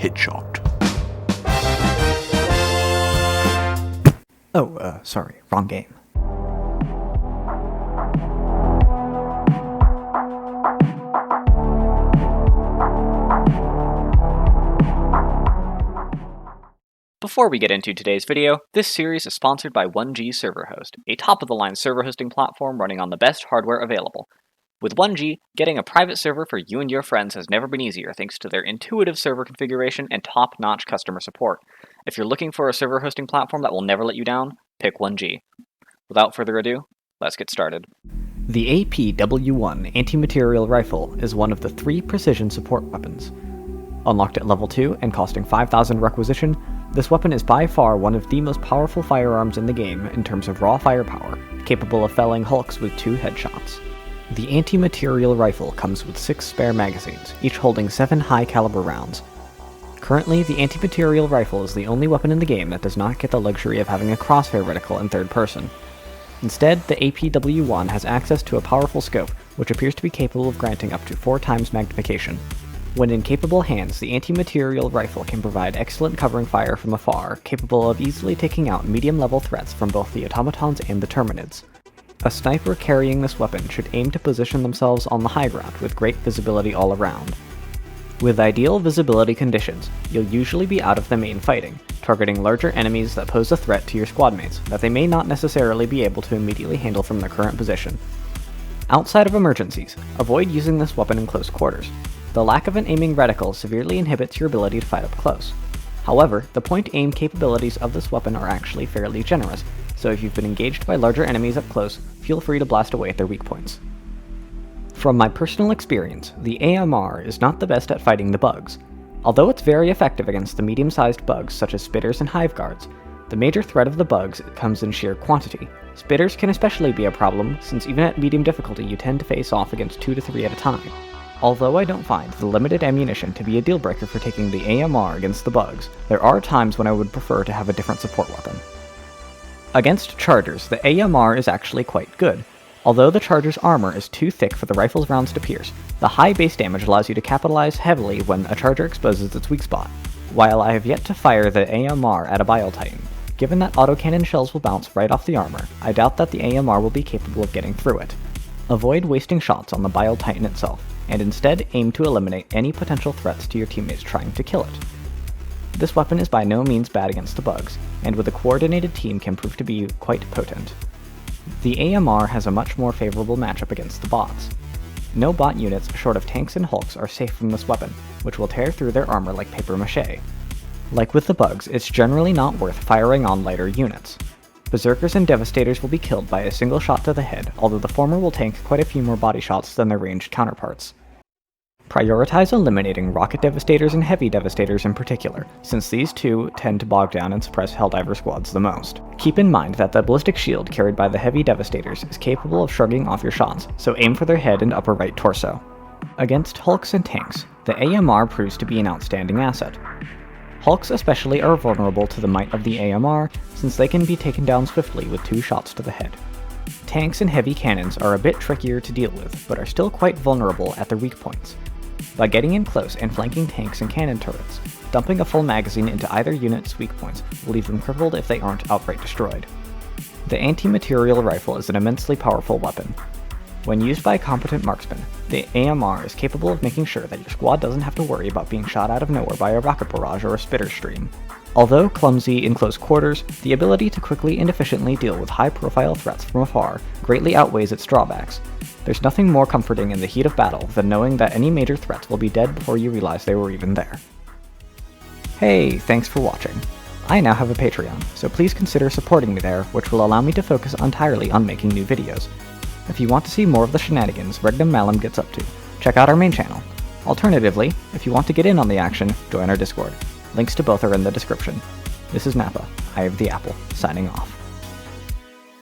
Headshot. Oh, sorry, wrong game. Before we get into today's video, this series is sponsored by 1G ServerHost, a top-of-the-line server hosting platform running on the best hardware available. With 1G, getting a private server for you and your friends has never been easier thanks to their intuitive server configuration and top-notch customer support. If you're looking for a server hosting platform that will never let you down, pick 1G. Without further ado, let's get started. The APW-1 Anti-Materiel Rifle is one of the 3 precision support weapons. Unlocked at level 2 and costing 5,000 requisition, this weapon is by far one of the most powerful firearms in the game in terms of raw firepower, capable of felling hulks with 2 headshots. The Anti-Materiel Rifle comes with 6 spare magazines, each holding 7 high-caliber rounds. Currently, the Anti-Materiel Rifle is the only weapon in the game that does not get the luxury of having a crosshair reticle in third person. Instead, the APW-1 has access to a powerful scope, which appears to be capable of granting up to 4 times magnification. When in capable hands, the Anti-Materiel Rifle can provide excellent covering fire from afar, capable of easily taking out medium-level threats from both the Automatons and the Terminids. A sniper carrying this weapon should aim to position themselves on the high ground with great visibility all around. With ideal visibility conditions, you'll usually be out of the main fighting, targeting larger enemies that pose a threat to your squadmates that they may not necessarily be able to immediately handle from their current position. Outside of emergencies, avoid using this weapon in close quarters. The lack of an aiming reticle severely inhibits your ability to fight up close. However, the point-aim capabilities of this weapon are actually fairly generous, so if you've been engaged by larger enemies up close, feel free to blast away at their weak points. From my personal experience, the AMR is not the best at fighting the bugs. Although it's very effective against the medium-sized bugs such as spitters and hive guards, the major threat of the bugs comes in sheer quantity. Spitters can especially be a problem, since even at medium difficulty you tend to face off against 2 to 3 at a time. Although I don't find the limited ammunition to be a deal-breaker for taking the AMR against the bugs, there are times when I would prefer to have a different support weapon. Against chargers, the AMR is actually quite good. Although the charger's armor is too thick for the rifle's rounds to pierce, the high base damage allows you to capitalize heavily when a charger exposes its weak spot. While I have yet to fire the AMR at a Biotitan, given that autocannon shells will bounce right off the armor, I doubt that the AMR will be capable of getting through it. Avoid wasting shots on the Biotitan itself, and instead aim to eliminate any potential threats to your teammates trying to kill it. This weapon is by no means bad against the bugs, and with a coordinated team can prove to be quite potent. The AMR has a much more favorable matchup against the bots. No bot units short of tanks and hulks are safe from this weapon, which will tear through their armor like paper mache. Like with the bugs, it's generally not worth firing on lighter units. Berserkers and Devastators will be killed by a single shot to the head, although the former will tank quite a few more body shots than their ranged counterparts. Prioritize eliminating Rocket Devastators and Heavy Devastators in particular, since these two tend to bog down and suppress Helldiver squads the most. Keep in mind that the ballistic shield carried by the Heavy Devastators is capable of shrugging off your shots, so aim for their head and upper right torso. Against hulks and tanks, the AMR proves to be an outstanding asset. Hulks especially are vulnerable to the might of the AMR, since they can be taken down swiftly with 2 shots to the head. Tanks and heavy cannons are a bit trickier to deal with, but are still quite vulnerable at their weak points. By getting in close and flanking tanks and cannon turrets, dumping a full magazine into either unit's weak points will leave them crippled if they aren't outright destroyed. The Anti-Materiel Rifle is an immensely powerful weapon. When used by a competent marksman, the AMR is capable of making sure that your squad doesn't have to worry about being shot out of nowhere by a rocket barrage or a spitter stream. Although clumsy in close quarters, the ability to quickly and efficiently deal with high-profile threats from afar greatly outweighs its drawbacks. There's nothing more comforting in the heat of battle than knowing that any major threats will be dead before you realize they were even there. Hey, thanks for watching. I now have a Patreon, so please consider supporting me there, which will allow me to focus entirely on making new videos. If you want to see more of the shenanigans Regnum Malum gets up to, check out our main channel. Alternatively, if you want to get in on the action, join our Discord. Links to both are in the description. This is Nappa, Eye of the Apple, signing off.